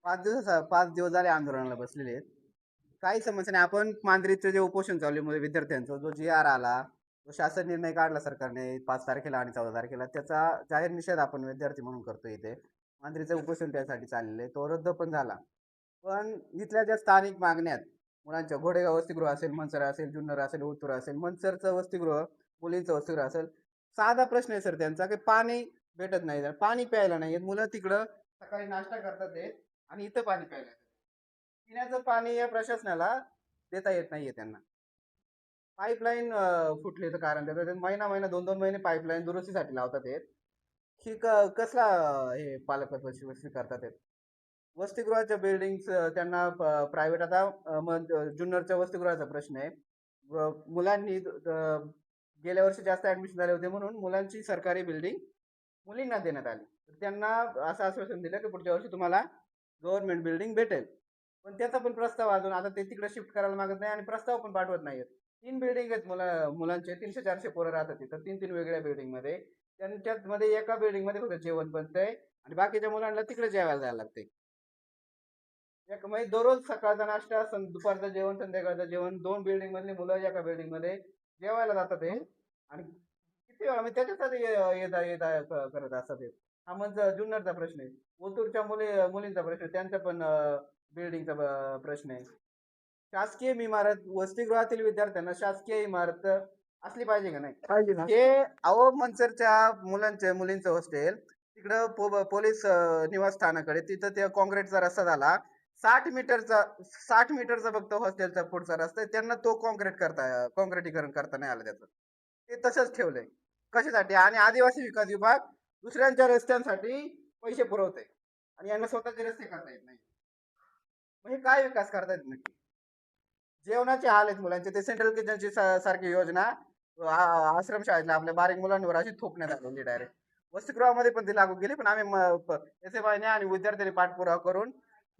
5 दिवस झाले आंदोलनाला बसलेले आहेत. काही समस्या नाही. आपण मांजरीचं जे उपोषण चालू आहे म्हणजे विद्यार्थ्यांचा जो जी आर आला, तो शासन निर्णय काढला सरकारने 5 तारखेला आणि 14 तारखेला, त्याचा जाहीर निषेध आपण विद्यार्थी म्हणून करतो इथे. मांजरीचं उपोषण त्यासाठी चाललेलं आहे, तो रद्द पण झाला. पण इथल्या ज्या स्थानिक मागण्या आहेत, मुलांच्या घोडेगाव वसतिगृह असेल, मनसर असेल, जुन्नर असेल, ओतूर असेल, मनसरचं वसतिगृह, मुलींचं वसतिगृह असेल, साधा प्रश्न आहे सर त्यांचा, की पाणी भेटत नाही, पाणी प्यायला नाही. मुलं तिकडं सकाळी नाश्ता करतात ते, आणि इथं पाणी प्यायला येतात. पिण्याचं पाणी या प्रशासनाला देता येत नाहीये त्यांना. पाईपलाईन फुटलीचं कारण देतात. ते महिना महिना 2-2 महिने पाईपलाईन दुरुस्तीसाठी लावतात हे. की कसला हे पालकत्व स्वीकारतात ते. वसतिगृहाच्या बिल्डिंग्स त्यांना प्रायव्हेट आता जुन्नरच्या वसतिगृहाचा प्रश्न आहे. मुलांनी गेल्या वर्षी जास्त ऍडमिशन झाले होते म्हणून मुलांची सरकारी बिल्डिंग मुलींना देण्यात आली. त्यांना असं आश्वासन दिलं की पुढच्या वर्षी तुम्हाला गव्हर्नमेंट बिल्डिंग भेटेल. पण त्याचा पण प्रस्ताव अजून आता ते तिकडे शिफ्ट करायला मागत नाही आणि प्रस्ताव पण पाठवत नाहीयेत. 3 बिल्डिंग आहेत मुलांचे, 300-400 पोरं राहतात तिथं 3-3 वेगळ्या बिल्डिंग मध्ये. त्यांच्यामध्ये एका बिल्डिंग मध्ये फक्त जेवण बनतंय आणि बाकीच्या मुलांना तिकडे जेवायला जायला लागते. एक म्हणजे दररोज सकाळचा नाश्ता, दुपारचं जेवण, संध्याकाळचं जेवण, 2 बिल्डिंग मधली मुलं एका बिल्डिंग मध्ये जेवायला जातात हे. आणि किती वेळा म्हणजे त्याच्यासाठी ये-जा करत असतात हे. हा म्हणजे जुन्नरचा प्रश्न आहे. ओतूरच्या मुलींचा प्रश्न आहे, त्यांचा पण बिल्डिंगचा प्रश्न आहे. शासकीय इमारत, वसतिगृहातील विद्यार्थ्यांना शासकीय इमारत असली पाहिजे का नाही? पाहिजे ना. हे अहो मनसरच्या मुलींचं हॉस्टेल तिकडं पोलीस निवासस्थानाकडे तिथं ते काँक्रीटचा रस्ता झाला. 60 मीटरचा फक्त हॉस्टेलचा पुढचा रस्ता आहे. त्यांना तो काँक्रिटीकरण करता नाही आलं त्याचं. ते तसंच ठेवलंय. कशासाठी? आणि आदिवासी विकास विभाग दुसऱ्यांच्या रस्त्यांसाठी पैसे पुरवते आणि यांना स्वतःचे रस्ते करता येत नाही. म्हणजे काय विकास करतायत नक्की? जेवणाचे हाल आहेत मुलांचे. ते सेंट्रल किचनची सारखी योजना आश्रम शाळेतल्या आपल्या बारीक मुलांवर अशी थोपण्यात आलेली डायरेक्ट. वसतिगृहामध्ये पण ती लागू केली, पण आम्ही SFI आणि विद्यार्थ्यांनी पाठपुरावा करून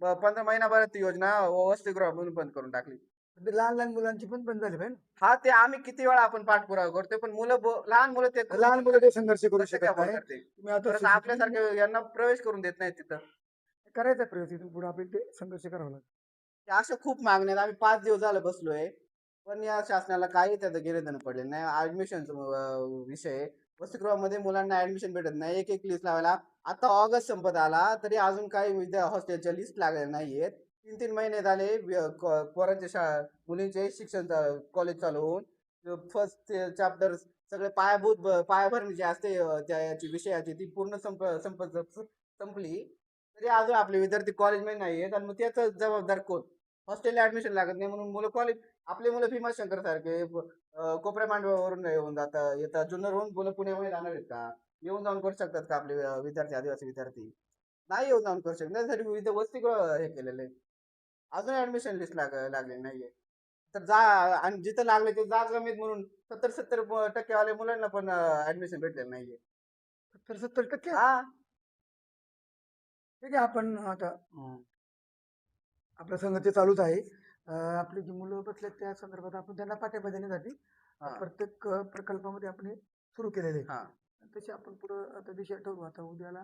15 महिनाभरात ती योजना वसतिगृहामधून बंद करून टाकली. ते लहान लहान मुलांची पण बंद झाली पाहिजे. हा, ते आम्ही किती वेळा आपण पाठपुरावा करतोय, पण लहान मुलं ते लहान मुलं ते संघर्ष करू कसं शकत काय नाही. बोलतात ते? तुम्ही आता परत आपल्यासारखे यांना प्रवेश करून देत नाही तिथं. करायचा प्रयत्न, इथून पुढे आपल्याला ते संघर्ष करावा लागेल. अशा खूप मागण्या आहेत. आम्ही 5 दिवस झालं बसलोय. पण या शासनाला काही त्याचं घेणं पडलेलं नाही. ऍडमिशनचा विषय आहे. वसतिगृहामध्ये मुलांना ऍडमिशन भेटत नाही. एक लिस्ट लावायला आता ऑगस्ट संपत आला तरी अजून काही हॉस्टेलच्या लिस्ट लागलेल्या नाहीयेत. 3-3 महिने झाले पोरांचे मुलींचे शिक्षण कॉलेज चालू होऊन फर्स्ट चॅप्टर सगळे पायाभरणी जी असते त्या याची विषयाची ती पूर्ण संपली. तरी अजून आपले विद्यार्थी कॉलेजमध्ये नाहीयेत आणि मग त्याचं जबाबदार कोण? हॉस्टेलला ऍडमिशन लागत नाही म्हणून मुलं आपले मुलं भीमाशंकर सारखे कोपऱ्या मांडवावरून येऊन येतात. जुन्नरहून मुलं पुण्यामध्ये जाणार आहेत का? येऊन जाऊन करू शकतात का आपले विद्यार्थी, आदिवासी विद्यार्थी? नाही येऊन जाऊन करू शकत. त्यासाठी विविध वसतिगृह हे केलेले. अजून ऍडमिशन लिस्ट लागलेली नाहीये. तर आणि जिथं लागले ते जागा कमीत म्हणून 70-70% मुलांना पण ऍडमिशन भेटलेलं नाहीये. 70% हा, ठीक आहे. आपण आता आपलं संघ ते चालूच आहे. आपली जी मुलं बसलेत त्या संदर्भात आपण त्यांना पाठिंबा देण्यासाठी प्रत्येक प्रकल्पामध्ये आपण हे सुरू केलेले आहे. तसे आपण पुढं आता दिशा ठरवू. आता उद्याला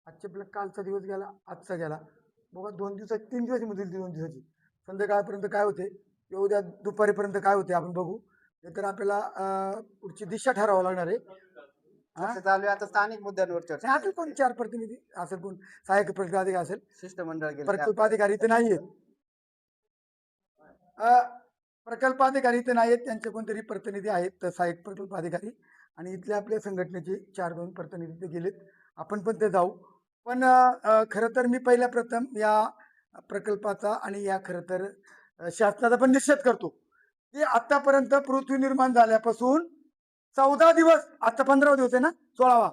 आजच्या कालचा दिवस गेला, आजचा गेला, बघा 2 दिवसाची 3 दिवसाची मुदत 2 दिवसाची संध्याकाळपर्यंत काय होते, उद्या दुपारीपर्यंत काय होते आपण बघू. नाहीतर आपल्याला पुढची दिशा ठरवावं लागणार आहे. चालू आहे आता स्थानिक मुद्द्यांवर चर्चा. असेल कोण 4 प्रतिनिधी, असेल कोण सहाय्यक प्रकल्पाधिकारी असेल, शिष्टमंडळ प्रकल्पाधिकारी ते नाहीयेत. प्रकल्पाधिकारी इथे नाहीत, त्यांचे कोणतरी प्रतिनिधी आहेत सहाय्यक प्रकल्पाधिकारी, आणि इथल्या आपल्या संघटनेचे 4-2 प्रतिनिधी ते गेलेत. आपण पण ते जाऊ. पण खरं तर मी पहिल्या प्रथम या प्रकल्पाचा आणि या खरं तर शासनाचा पण निषेध करतो की आतापर्यंत पृथ्वी निर्माण झाल्यापासून 14 दिवस, आता 15वा दिवस आहे ना, 16वा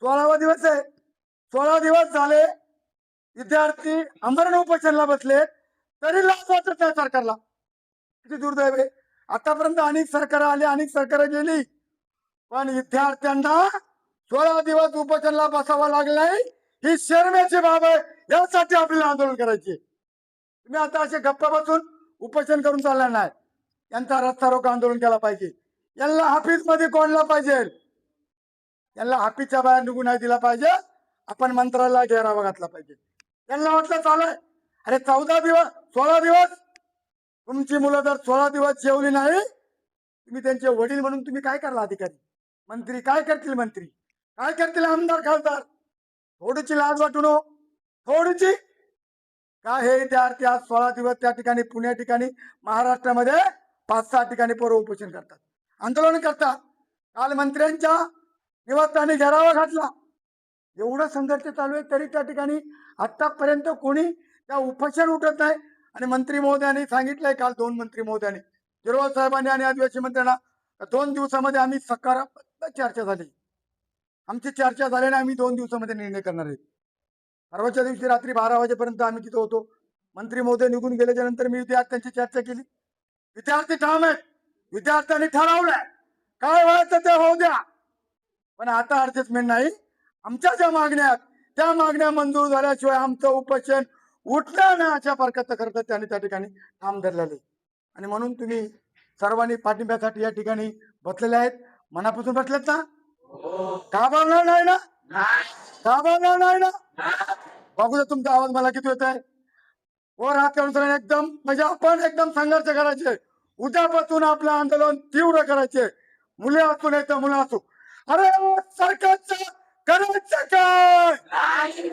16वा दिवस आहे. 16 दिवस झाले विद्यार्थी आमरण उपोषणाला बसले, तरी लाच वाटत नाही सरकारला. किती दुर्दैव आहे. आतापर्यंत अनेक सरकार आली, अनेक सरकार गेली, पण विद्यार्थ्यांना 16 दिवस उपोषणाला बसावं लागलंय. ही शरमेची बाब आहे. यासाठी आपल्याला आंदोलन करायचे. तुम्ही आता असे गप्पा बसून उपोषण करून चालणार नाही. यांचा रस्ता रोको आंदोलन केला पाहिजे. यांना हाफिज मध्ये कोणला पाहिजे, यांना हाफिजच्या बाहेर निघून नाही दिला पाहिजे. आपण मंत्रालयाला घेरावा घातला पाहिजे. त्यांना वाटलं चालय. अरे 14 दिवस 16 दिवस तुमची मुलं जर 16 दिवस जेवली नाही, तुम्ही त्यांचे वडील म्हणून तुम्ही काय करला अधिकारी? मंत्री काय करतील? मंत्री काय करतील? आमदार खासदार थोडीची लाज वाटू नको, थोडीची. का हे विद्यार्थी आज 16 दिवस त्या ठिकाणी पुण्या ठिकाणी महाराष्ट्रामध्ये 5-6 ठिकाणी पोरं उपोषण करतात, आंदोलन करतात. काल मंत्र्यांच्या निवासस्थानी घेरावा घातला. एवढं संघर्ष चालू आहे तरी त्या ठिकाणी आतापर्यंत कोणी त्या उपोषण उठत नाही. आणि मंत्री महोदयांनी सांगितलंय काल 2 मंत्री महोदयांनी, गिरवाल साहेबांनी आणि आदिवासी मंत्र्यांना, 2 दिवसामध्ये आम्ही सकारात्मक चर्चा झाली. आमची चर्चा झाल्याने आम्ही 2 दिवसामध्ये निर्णय करणार आहेत. परवाच्या दिवशी रात्री 12 वाजेपर्यंत आम्ही तिथे होतो. मंत्री महोदय निघून गेल्याच्या नंतर मी विद्यार्थ्यांची चर्चा केली. विद्यार्थी ठाम आहेत, विद्यार्थ्यांनी ठरवलंय काय व्हायचं ते होऊ द्या, पण आता ऍडजस्टमेंट नाही. आमच्या ज्या मागण्या आहेत त्या मागण्या मंजूर झाल्याशिवाय आमचं उपोषण उठलं ना, अशा प्रकारचं करतात त्यांनी त्या ठिकाणी ठाम धरलेले. आणि म्हणून तुम्ही सर्वांनी पाठिंब्यासाठी या ठिकाणी बसलेले आहेत. मनापासून बसलेत ना? घाबरणार नाही ना? घाबरणार नाही ना? बघू तुमचा आवाज मला किती येत आहे. वर हात करून एकदम म्हणजे आपण एकदम संघर्ष करायचे. उद्यापासून आपलं आंदोलन तीव्र करायचे. मुले असू नाही तर मुलं असू. अरे सरकारचं करायचं काय?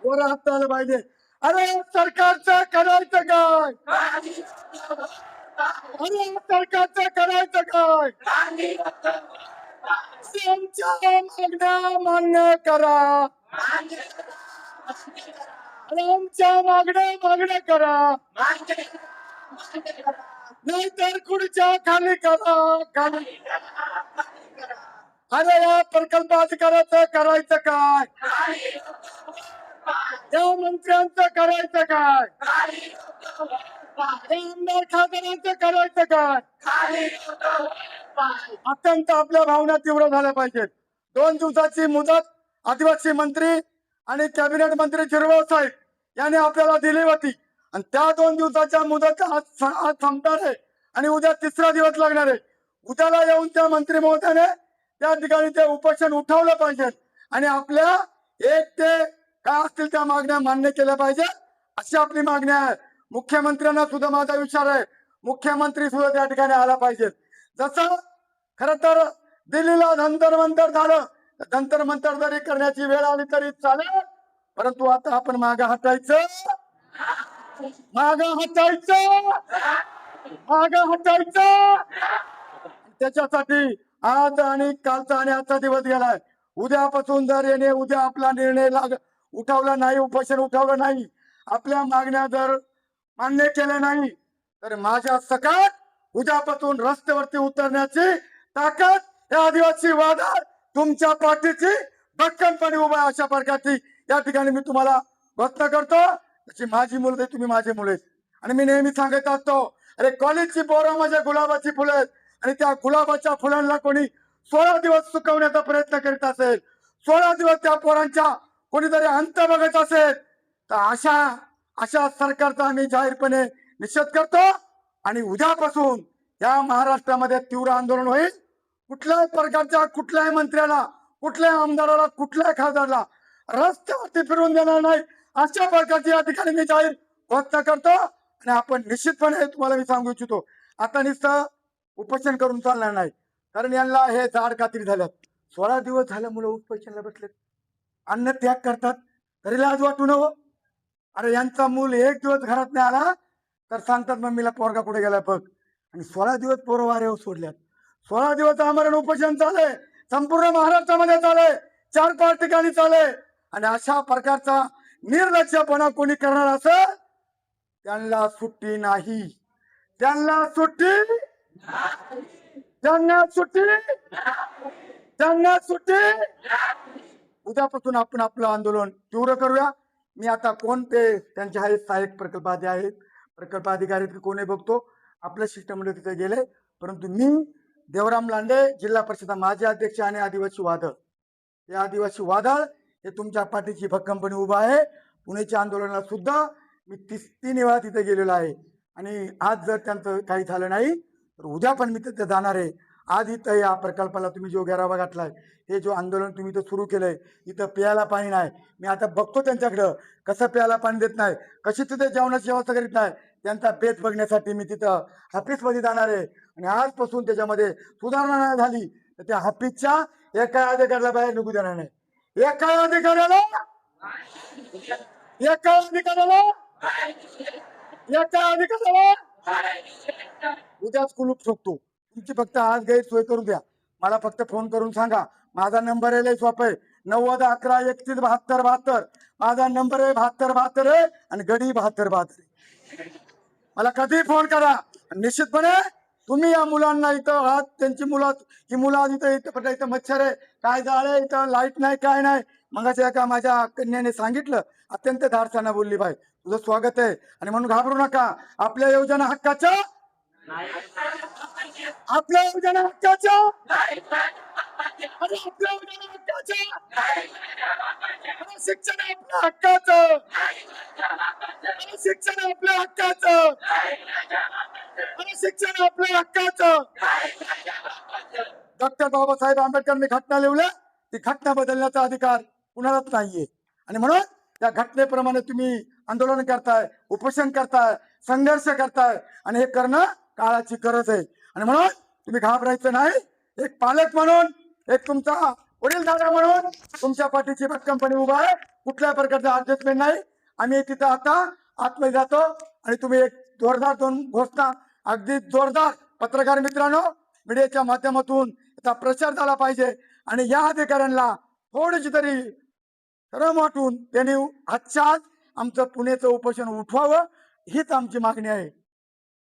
वर हात आलं पाहिजे. अरे सरकारचं करायचं काय? अरे सरकारचं करायचं काय? त्यांच्या मागण्या मान्य करा. आमच्या मागण्या करा, नाहीतर खुर्च्या खाली करा, खाली. अरे या प्रकल्प अधिकाऱ्याचं करायचं काय? या मंत्र्यांचं करायचं काय? या आमदार खासदारांचं करायचं काय? अत्यंत आपल्या भावना तीव्र झाल्या पाहिजेत. 2 दिवसाची मुदत आदिवासी मंत्री आणि कॅबिनेट मंत्री गिरवाल साहेब यांनी आपल्याला दिली होती. आणि त्या 2 दिवसाच्या मुदत आज संपणार आहे आणि उद्या 3रा दिवस लागणार आहे. उद्याला येऊन त्या मंत्री महोदयाने त्या ठिकाणी ते उपोषण उठवलं पाहिजे आणि आपल्या 1 ते काय असतील त्या मागण्या मान्य केल्या पाहिजे, अशी आपली मागणी आहे. मुख्यमंत्र्यांना सुद्धा माझा विचार आहे, मुख्यमंत्री सुद्धा त्या ठिकाणी आला पाहिजे. जसं खर तर दिल्लीला जंतर मंतर झालं, जंतर मंतर जरी करण्याची वेळ आली तरी चालेल, परंतु आता आपण मागे हटायचं, मागे हटायचं, मागे हटायचं. त्याच्यासाठी आज आणि कालचा आणि आजचा दिवस गेलाय. उद्यापासून जर येणे उद्या आपला निर्णय उठवला नाही, उपोषण उठवलं नाही, आपल्या मागण्या जर मान्य केल्या नाही, तर माझ्या सकट उद्यापासून रस्त्यावरती उतरण्याची ताकद या आदिवासी वादळ तुमच्या पाठीची भक्कमपणे उभा, अशा प्रकारची या ठिकाणी मी तुम्हाला घोषणा करतो. तशी माझी मुलं तुम्ही माझे मुलं आहेत. आणि मी नेहमी सांगत असतो, अरे कॉलेजची पोरं माझ्या गुलाबाची फुलं आहेत आणि त्या गुलाबाच्या फुलांना कोणी 16 दिवस सुकवण्याचा प्रयत्न करीत असेल, 16 दिवस त्या पोरांच्या कोणीतरी अंत बघत असेल, तर अशा सरकारचा आम्ही जाहीरपणे निषेध करतो. आणि उद्यापासून या महाराष्ट्रामध्ये तीव्र आंदोलन होईल. कुठल्याही प्रकारच्या कुठल्याही मंत्र्याला, कुठल्याही आमदाराला, कुठल्याही खासदाराला रस्त्यावरती फिरून देणार नाही, अशा प्रकारची या ठिकाणी मी जाहीर घोषणा करतो. आणि आपण निश्चितपणे तुम्हाला मी सांगू इच्छितो, आता नुसतं उपोषण करून चालणार नाही, कारण यांना हे झाड कात्री झाल्यात. 16 दिवस झालं मुलं उपोषणाला बसलेत, अन्न त्याग करतात, तरी लाज वाटू नव. अरे यांचा मूल 1 दिवस घरात नाही आला तर सांगतात मम्मीला पोरगा कुठे गेला बघ. आणि 16 दिवस पोरं वाऱ्यावर सोडल्यात. 16 दिवस आमरण उपोषण चालय, संपूर्ण महाराष्ट्रामध्ये चालय, 4-5 ठिकाणी चालय. आणि अशा प्रकारचा निर्लज्जपणा कोणी करणार असेल त्यांना सुट्टी नाही, त्यांना सुट्टी, त्यांना सुट्टी, त्यांना सुट्टी. उद्यापासून आपण आपलं आंदोलन तीव्र करूया. मी आता कोण ते त्यांचे आहेत सहाय्यक प्रकल्प अधिकारी कोणी बघतो, आपल्या शिष्टमंडळ तिथे गेले. परंतु मी देवराम लांडे, जिल्हा परिषद माजी अध्यक्ष आणि आदिवासी वादळ, हे आदिवासी वादळ हे तुमच्या पाठीची भक्कमपणे उभा आहे. पुण्याच्या आंदोलनाला सुद्धा मी 3 वेळा तिथे गेलेलो आहे. आणि आज जर त्यांचं काही झालं नाही तर उद्या पण मी तिथे जाणार आहे. आज इथं या प्रकल्पाला तुम्ही जो घेरावा घातलाय, हे जो आंदोलन तुम्ही इथं सुरू केलंय, इथं प्यायला पाणी नाही. मी आता बघतो त्यांच्याकडं कसं प्यायला पाणी देत नाही, कशी तिथे जेवणाची व्यवस्था करीत नाही. त्यांचा बेत बघण्यासाठी मी तिथं हाफिसमध्ये जाणार आहे आणि आजपासून त्याच्यामध्ये सुधारणा नाही झाली तर त्या हाफिसच्या एका अधिकाऱ्याला बाहेर निघू देणार नाही. एका अधिकाऱ्याला एका अधिकाऱ्याला एका अधिकाऱ्याला उद्याच कुलूप ठोकतो. तुमची फक्त आज गैरसोय करू द्या. मला फक्त फोन करून सांगा. माझा नंबर आहे, लय सोपं आहे, 9011317272. माझा नंबर आहे 7272 आहे आणि गडी 7272 आहे. मला कधी फोन करा. निश्चितपणे तुम्ही या मुलांना इथं आहात, त्यांची मुलं, ही मुलं आज इथं मच्छर आहे, काय जाळे, इथं लाईट नाही, काय नाही. मगाशी एका माझ्या कन्याने सांगितलं, अत्यंत धाडसानं बोलली, बाई तुझं स्वागत आहे आणि म्हणून घाबरू नका. आपल्या योजना हक्काच्या, आपल्या योजना हक्काच्या, आपल्या योजना हक्काच्या, शिक्षण आपल्या हक्काचं, शिक्षण आपल्या हक्काचं, शिक्षण आपल्या हक्काचं. डॉक्टर बाबासाहेब आंबेडकरांनी घटना लिहिल्या, ती घटना बदलण्याचा अधिकार कुणालाच नाहीये. आणि म्हणून त्या घटनेप्रमाणे तुम्ही आंदोलन करताय, उपोषण करताय, संघर्ष करताय आणि हे करणं काळाची गरज आहे. आणि म्हणून तुम्ही घाबरायचं नाही. एक पालक म्हणून, एक तुमचा वडीलधारा म्हणून तुमच्या पाठीची कंपनी उभा आहे. कुठल्या प्रकारचा ऍडजस्टमेंट नाही. आम्ही तिथं आता आतमध्ये जातो आणि तुम्ही एक जोरदार 2 घोषणा, अगदी जोरदार, पत्रकार मित्रांनो, मीडियाच्या माध्यमातून त्याचा प्रचार झाला पाहिजे आणि या अधिकाऱ्यांना थोडीशी तरी शरम वाटून त्यांनी आजच्या आज आमचं पुण्याचं उपोषण उठवावं, हीच आमची मागणी आहे.